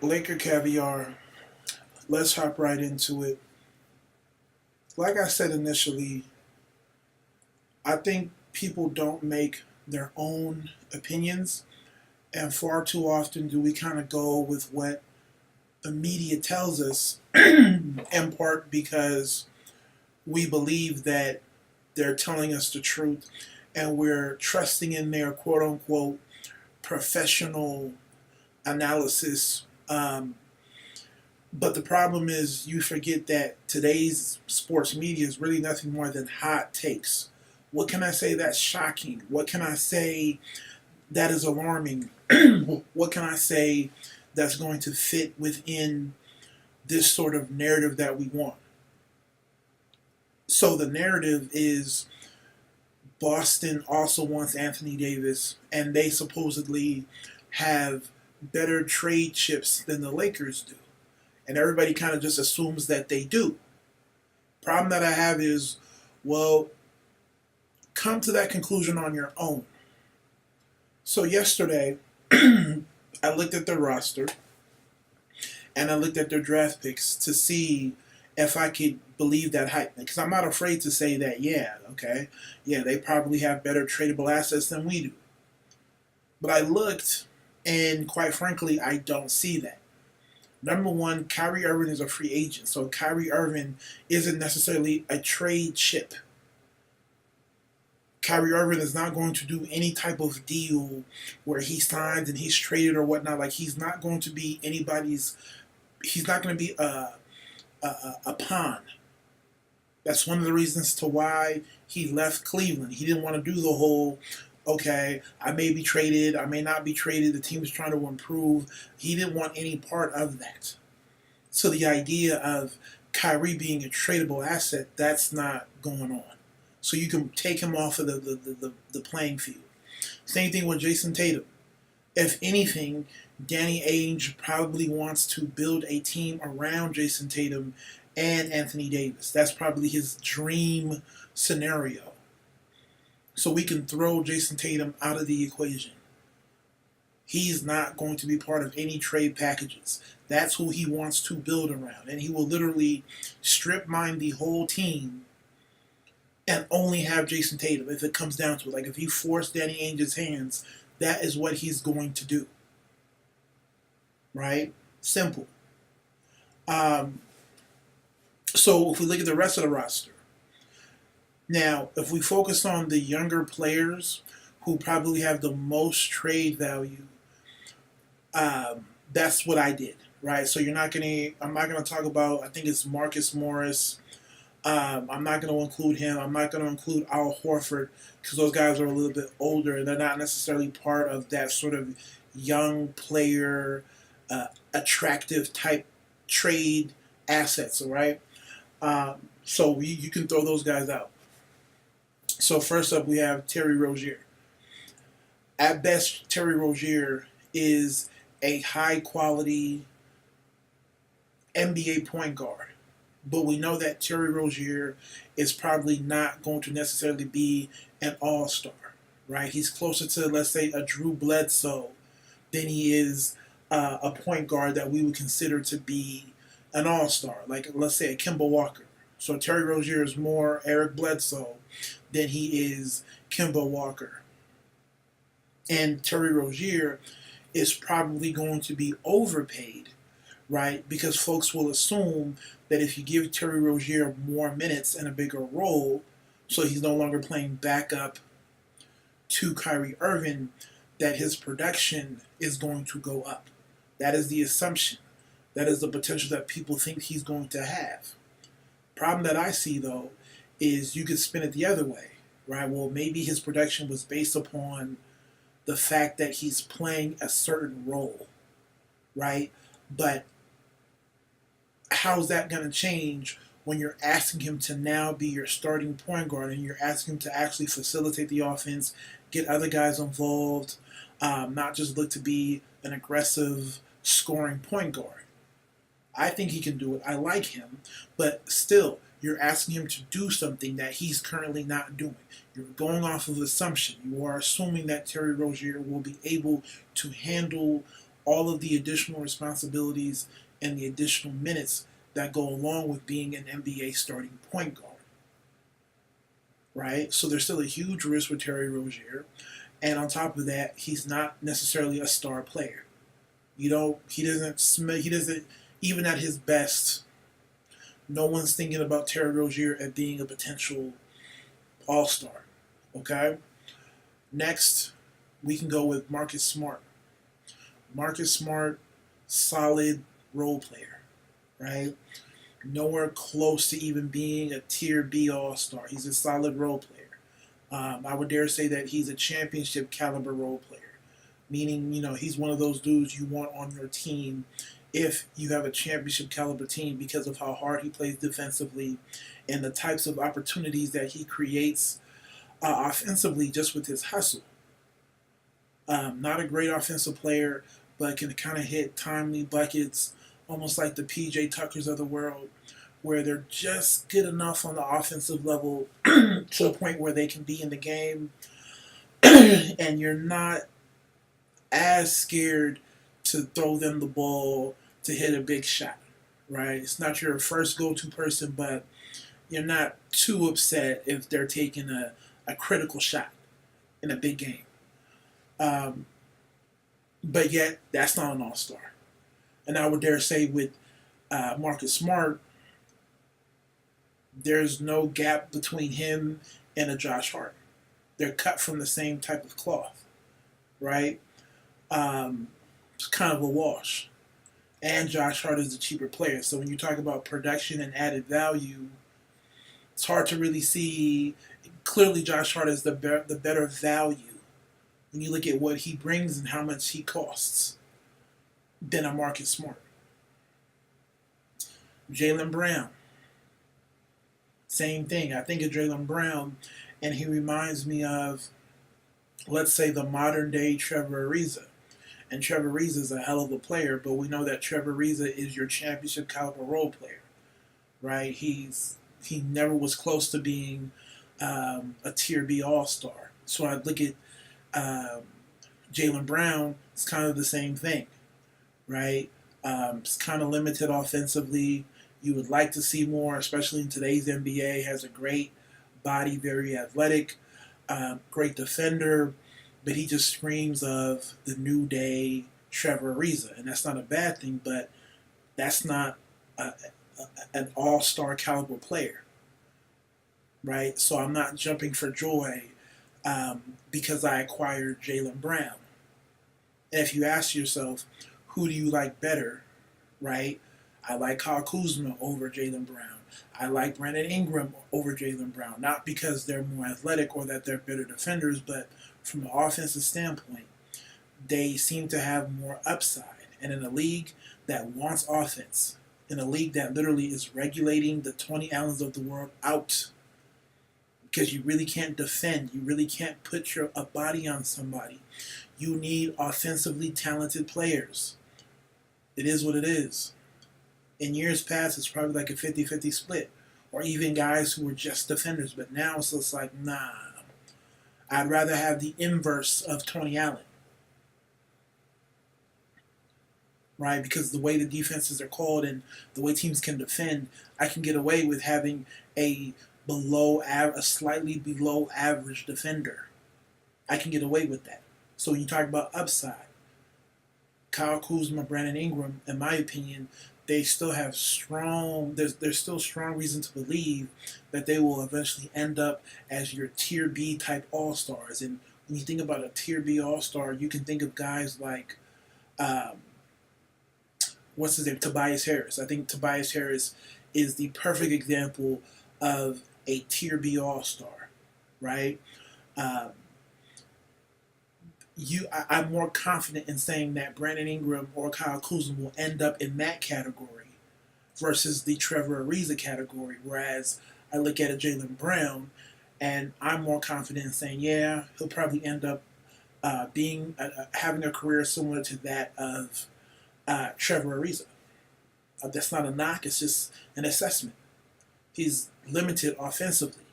Laker caviar. Let's hop right into it. Like I said initially, I think people don't make their own opinions, and far too often do we kind of go with what the media tells us, in part because we believe that they're telling us the truth and we're trusting in their quote unquote professional analysis. But the problem is, you forget that today's sports media is really nothing more than hot takes. What can I say that's shocking? What can I say that is alarming? What can I say that's going to fit within this sort of narrative that we want? So the narrative is Boston also wants Anthony Davis, and they supposedly have better trade chips than the Lakers do. And everybody kind of just assumes that they do. Problem that I have is, well, come to that conclusion on your own. So yesterday, I looked at their roster and I looked at their draft picks to see if I could believe that hype. Because I'm not afraid to say that, yeah, okay, yeah, they probably have better tradable assets than we do. But I looked, and quite frankly, I don't see that. Number one, Kyrie Irving is a free agent, so Kyrie Irving isn't necessarily a trade chip. Kyrie Irving is not going to do any type of deal where he signs and he's traded or whatnot. Like, he's not going to be anybody's. He's not going to be a pawn. That's one of the reasons to why he left Cleveland. He didn't want to do the whole, okay, I may be traded, I may not be traded, the team is trying to improve. He didn't want any part of that. So the idea of Kyrie being a tradable asset, that's not going on. So you can take him off of the playing field. Same thing with Jason Tatum. If anything, Danny Ainge probably wants to build a team around Jason Tatum and Anthony Davis. That's probably his dream scenario. So we can throw Jason Tatum out of the equation. He's not going to be part of any trade packages. That's who he wants to build around. And he will literally strip mine the whole team and only have Jason Tatum if it comes down to it. Like, if you force Danny Ainge's hands, that is what he's going to do. Right? Simple. So if we look at the rest of the roster, now, if we focus on the younger players who probably have the most trade value, that's what I did, right? So I'm not gonna talk about, I think it's Marcus Morris. I'm not going to include him. I'm not going to include Al Horford because those guys are a little bit older and they're not necessarily part of that sort of young player, attractive type trade assets, all right? So you can throw those guys out. So first up, we have Terry Rozier. At best, Terry Rozier is a high-quality NBA point guard. But we know that Terry Rozier is probably not going to necessarily be an all-star, right? He's closer to, let's say, a Drew Bledsoe than he is a point guard that we would consider to be an all-star, like, let's say, a Kemba Walker. So Terry Rozier is more Eric Bledsoe than he is Kemba Walker. And Terry Rozier is probably going to be overpaid, right? Because folks will assume that if you give Terry Rozier more minutes and a bigger role, so he's no longer playing backup to Kyrie Irving, that his production is going to go up. That is the assumption. That is the potential that people think he's going to have. Problem that I see, though, is you could spin it the other way, right? Well, maybe his production was based upon the fact that he's playing a certain role, right? But how's that going to change when you're asking him to now be your starting point guard and you're asking him to actually facilitate the offense, get other guys involved, not just look to be an aggressive scoring point guard? I think he can do it. I like him. But still, you're asking him to do something that he's currently not doing. You're going off of assumption. You are assuming that Terry Rozier will be able to handle all of the additional responsibilities and the additional minutes that go along with being an NBA starting point guard. Right? So there's still a huge risk with Terry Rozier. And on top of that, he's not necessarily a star player. He doesn't, even at his best, no one's thinking about Terry Rozier as being a potential all-star. Okay? Next, we can go with Marcus Smart. Marcus Smart, solid role player, right? Nowhere close to even being a tier B all-star. He's a solid role player. I would dare say that he's a championship caliber role player, meaning, he's one of those dudes you want on your team if you have a championship caliber team because of how hard he plays defensively and the types of opportunities that he creates offensively just with his hustle. Not a great offensive player, but can kind of hit timely buckets, almost like the PJ Tuckers of the world, where they're just good enough on the offensive level to a point where they can be in the game and you're not as scared to throw them the ball to hit a big shot, right? It's not your first go-to person, but you're not too upset if they're taking a critical shot in a big game. But yet, that's not an all-star. And I would dare say with Marcus Smart, there's no gap between him and a Josh Hart. They're cut from the same type of cloth, right? It's kind of a wash. And Josh Hart is a cheaper player. So when you talk about production and added value, it's hard to really see. Clearly, Josh Hart is the better value when you look at what he brings and how much he costs than a Marcus Smart. Jaylen Brown, same thing. I think of Jaylen Brown, and he reminds me of, let's say, the modern day Trevor Ariza. And Trevor Ariza is a hell of a player, but we know that Trevor Ariza is your championship caliber role player, right? He never was close to being a tier B all-star. So I look at Jaylen Brown, it's kind of the same thing, right? It's kind of limited offensively. You would like to see more, especially in today's NBA. Has a great body, very athletic, great defender, but he just screams of the new day Trevor Ariza, and that's not a bad thing, but that's not an all-star caliber player, right? So I'm not jumping for joy because I acquired Jaylen Brown. And if you ask yourself, who do you like better, right? I like Kyle Kuzma over Jaylen Brown. I like Brandon Ingram over Jaylen Brown, not because they're more athletic or that they're better defenders, but from an offensive standpoint, they seem to have more upside. And in a league that wants offense, in a league that literally is regulating the Tony Allens of the world out, because you really can't defend, you really can't put a body on somebody. You need offensively talented players. It is what it is. In years past, it's probably like a 50-50 split, or even guys who were just defenders. But now it's just like, nah, I'd rather have the inverse of Tony Allen, right? Because the way the defenses are called and the way teams can defend, I can get away with having a slightly below average defender. I can get away with that. So when you talk about upside, Kyle Kuzma, Brandon Ingram, in my opinion, they still have there's still strong reason to believe that they will eventually end up as your tier B type all-stars. And when you think about a tier B all-star, you can think of guys like, what's his name, Tobias Harris. I think Tobias Harris is the perfect example of a tier B all-star, right? I'm more confident in saying that Brandon Ingram or Kyle Kuzma will end up in that category versus the Trevor Ariza category. Whereas I look at a Jaylen Brown, and I'm more confident in saying, yeah, he'll probably end up having a career similar to that of Trevor Ariza. That's not a knock; it's just an assessment. He's limited offensively.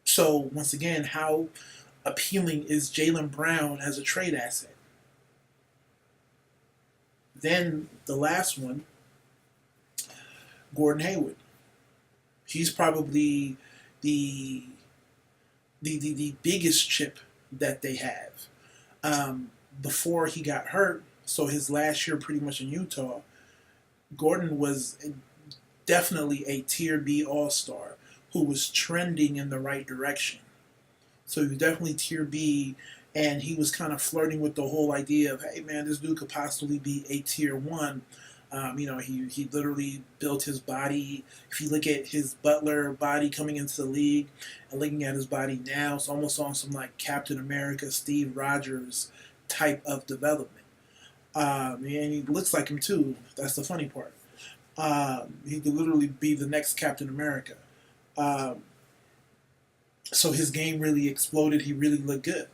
So once again, how appealing is Jaylen Brown as a trade asset? Then the last one, Gordon Hayward. He's probably the the biggest chip that they have. Before he got hurt, so his last year pretty much in Utah, Gordon was definitely a tier B All Star who was trending in the right direction. So he was definitely tier B, and he was kind of flirting with the whole idea of, hey man, this dude could possibly be a tier one. He literally built his body. If you look at his Butler body coming into the league and looking at his body now, it's almost on some like Captain America, Steve Rogers type of development. And he looks like him too. That's the funny part. He could literally be the next Captain America. Um, so his game really exploded. He really looked good.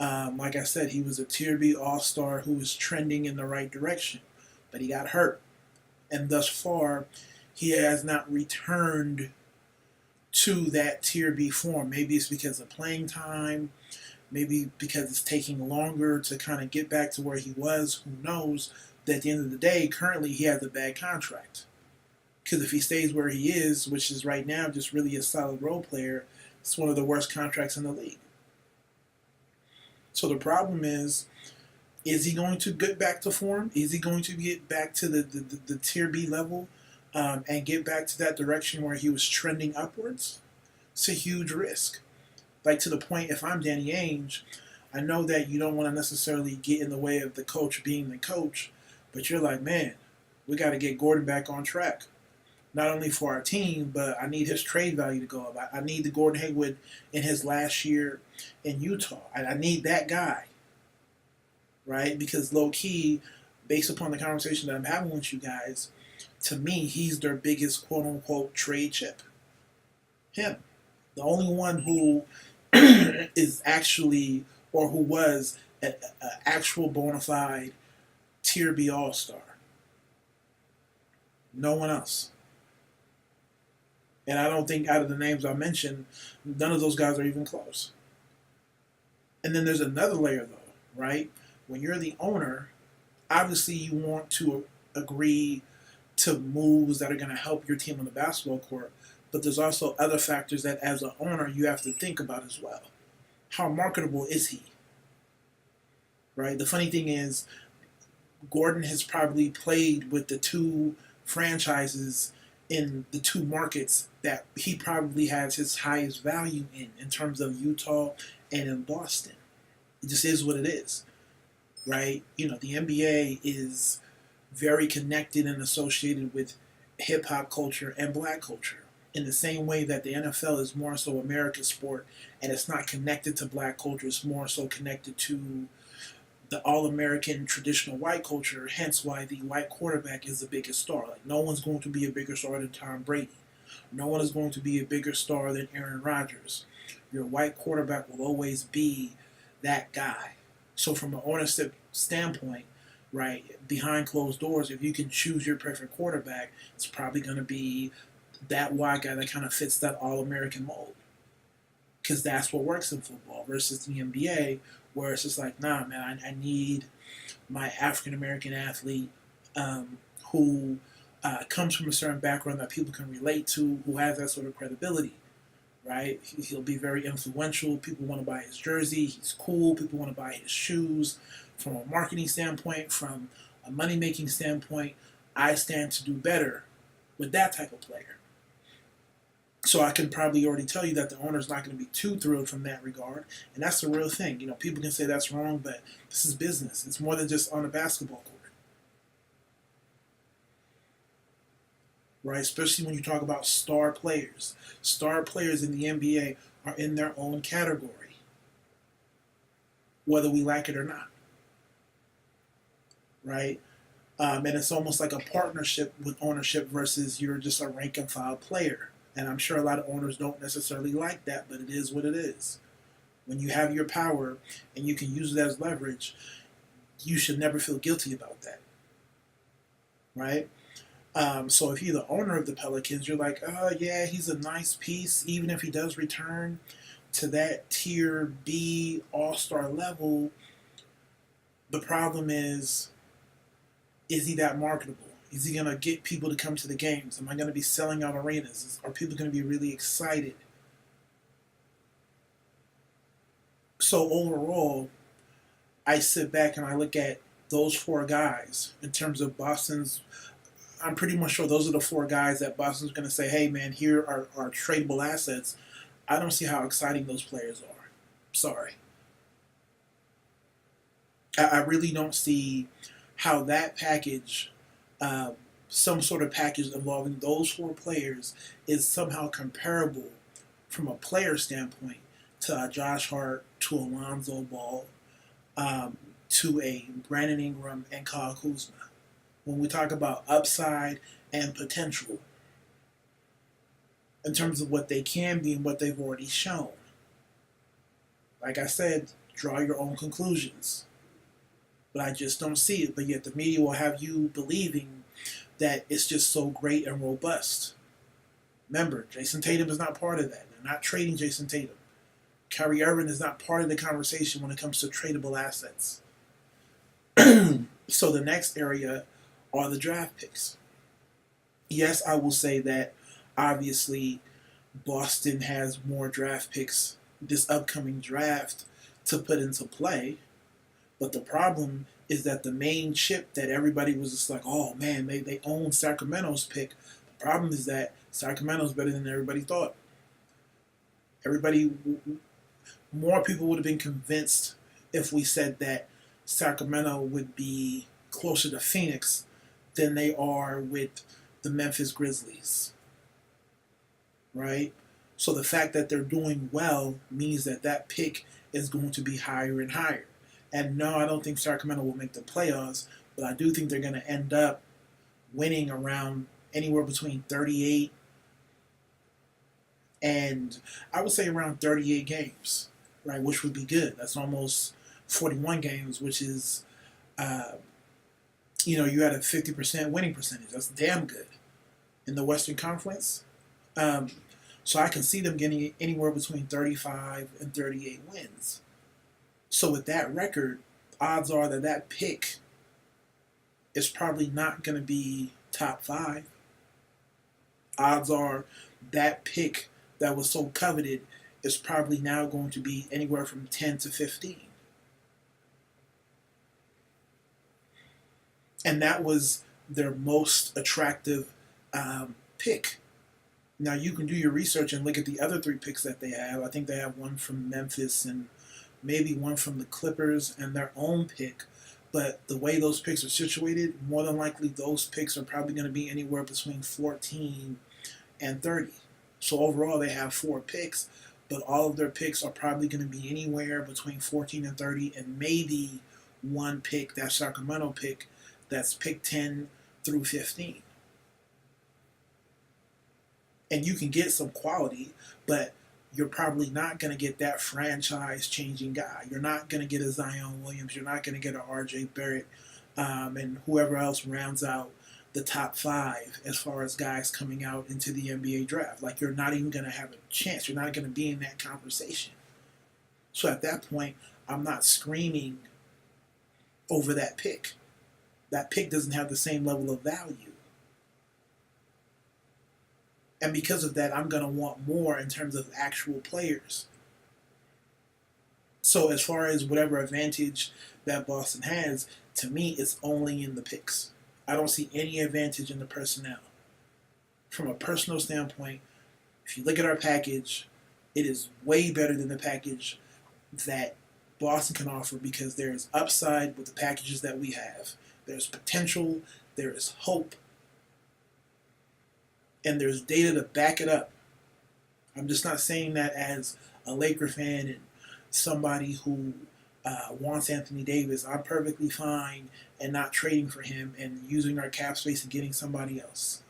Like I said, he was a tier B All Star who was trending in the right direction, but he got hurt, and thus far, he has not returned to that tier B form. Maybe it's because of playing time. Maybe because it's taking longer to kind of get back to where he was. Who knows? But at the end of the day, currently he has a bad contract. Because if he stays where he is, which is right now just really a solid role player, it's one of the worst contracts in the league. So the problem is he going to get back to form? Is he going to get back to the tier B level and get back to that direction where he was trending upwards? It's a huge risk. Like to the point, if I'm Danny Ainge, I know that you don't want to necessarily get in the way of the coach being the coach, but you're like, man, we got to get Gordon back on track. Not only for our team, but I need his trade value to go up. I need the Gordon Hayward in his last year in Utah. I need that guy, right? Because low key, based upon the conversation that I'm having with you guys, to me, he's their biggest quote unquote trade chip. Him. The only one who is actually, or who was, an actual bona fide tier B All Star. No one else. And I don't think out of the names I mentioned, none of those guys are even close. And then there's another layer, though, right? When you're the owner, obviously you want to agree to moves that are going to help your team on the basketball court. But there's also other factors that, as an owner, you have to think about as well. How marketable is he? Right? The funny thing is, Gordon has probably played with the two franchises in the two markets that he probably has his highest value in terms of Utah and in Boston. It just is what it is, right? The NBA is very connected and associated with hip hop culture and black culture. In the same way that the NFL is more so America's sport and it's not connected to black culture, it's more so connected to the all-American traditional white culture, hence why the white quarterback is the biggest star. Like, no one's going to be a bigger star than Tom Brady. No one is going to be a bigger star than Aaron Rodgers. Your white quarterback will always be that guy. So from an ownership standpoint, right, behind closed doors, if you can choose your perfect quarterback, it's probably going to be that white guy that kind of fits that all-American mold. Because that's what works in football versus the NBA, where it's just like, nah, man, I need my African-American athlete who comes from a certain background that people can relate to, who has that sort of credibility, right? He'll be very influential. People want to buy his jersey. He's cool. People want to buy his shoes. From a marketing standpoint, from a money-making standpoint, I stand to do better with that type of player. So I can probably already tell you that the owner's not going to be too thrilled from that regard. And that's the real thing. People can say that's wrong, but this is business. It's more than just on a basketball court. Right? Especially when you talk about star players. Star players in the NBA are in their own category, whether we like it or not. Right? And it's almost like a partnership with ownership versus you're just a rank and file player. And I'm sure a lot of owners don't necessarily like that, but it is what it is. When you have your power and you can use it as leverage, you should never feel guilty about that. Right? So if you're the owner of the Pelicans, you're like, oh, yeah, he's a nice piece. Even if he does return to that tier B all-star level, the problem is Is he that marketable? Is he going to get people to come to the games? Am I going to be selling out arenas? Are people going to be really excited? So overall, I sit back and I look at those four guys in terms of Boston's. I'm pretty much sure those are the four guys that Boston's going to say, hey, man, here are our tradable assets. I don't see how exciting those players are. Sorry. I really don't see how that package, uh, some sort of package involving those four players, is somehow comparable from a player standpoint to a Josh Hart, to Alonzo Ball, to a Brandon Ingram and Kyle Kuzma. When we talk about upside and potential in terms of what they can be and what they've already shown. Like I said, draw your own conclusions. But I just don't see it. But yet the media will have you believing that it's just so great and robust. Remember, Jason Tatum is not part of that. They're not trading Jason Tatum. Kyrie Irving is not part of the conversation when it comes to tradable assets. So the next area are the draft picks. Yes, I will say that obviously Boston has more draft picks this upcoming draft to put into play. But the problem is that the main chip that everybody was just like, oh man, they own Sacramento's pick. The problem is that Sacramento's better than everybody thought. More people would have been convinced if we said that Sacramento would be closer to Phoenix than they are with the Memphis Grizzlies. Right? So the fact that they're doing well means that that pick is going to be higher and higher. And no, I don't think Sacramento will make the playoffs, but I do think they're going to end up winning around anywhere between 38 and I would say around 38 games, right? Which would be good. That's almost 41 games, which is, you had a 50% winning percentage. That's damn good in the Western Conference. So I can see them getting anywhere between 35 and 38 wins. So with that record, odds are that that pick is probably not going to be top 5. Odds are that pick that was so coveted is probably now going to be anywhere from 10 to 15. And that was their most attractive pick. Now you can do your research and look at the other 3 picks that they have. I think they have one from Memphis and maybe one from the Clippers and their own pick. But the way those picks are situated, more than likely those picks are probably going to be anywhere between 14 and 30. So overall they have 4 picks, but all of their picks are probably going to be anywhere between 14 and 30, and maybe one pick, that Sacramento pick, that's pick 10 through 15. And you can get some quality, but you're probably not going to get that franchise-changing guy. You're not going to get a Zion Williams. You're not going to get a R.J. Barrett and whoever else rounds out the top 5 as far as guys coming out into the NBA draft. Like, you're not even going to have a chance. You're not going to be in that conversation. So at that point, I'm not screaming over that pick. That pick doesn't have the same level of value. And because of that, I'm going to want more in terms of actual players. So as far as whatever advantage that Boston has, to me, it's only in the picks. I don't see any advantage in the personnel. From a personal standpoint, if you look at our package, it is way better than the package that Boston can offer, because there is upside with the packages that we have. There's potential, there is hope, and there's data to back it up. I'm just not saying that as a Laker fan and somebody who wants Anthony Davis. I'm perfectly fine and not trading for him and using our cap space and getting somebody else.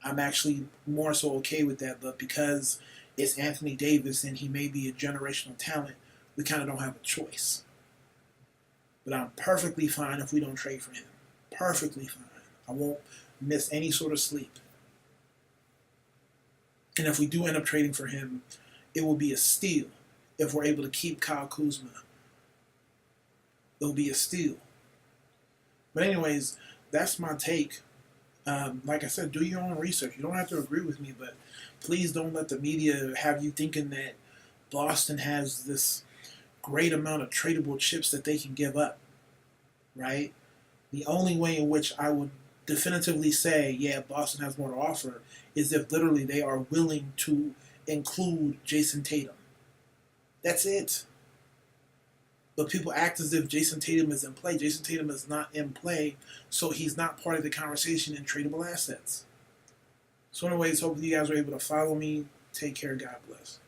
I'm actually more so okay with that, but because it's Anthony Davis and he may be a generational talent, we kind of don't have a choice. But I'm perfectly fine if we don't trade for him. Perfectly fine. I won't miss any sort of sleep. And if we do end up trading for him, it will be a steal if we're able to keep Kyle Kuzma. It'll be a steal. But anyways, that's my take. Like I said, do your own research. You don't have to agree with me, but please don't let the media have you thinking that Boston has this great amount of tradable chips that they can give up, right? The only way in which I would definitively say, yeah, Boston has more to offer is if literally they are willing to include Jason Tatum. That's it. But people act as if Jason Tatum is in play. Jason Tatum is not in play, so he's not part of the conversation in tradable assets. So, anyways, hopefully you guys were able to follow me. Take care. God bless.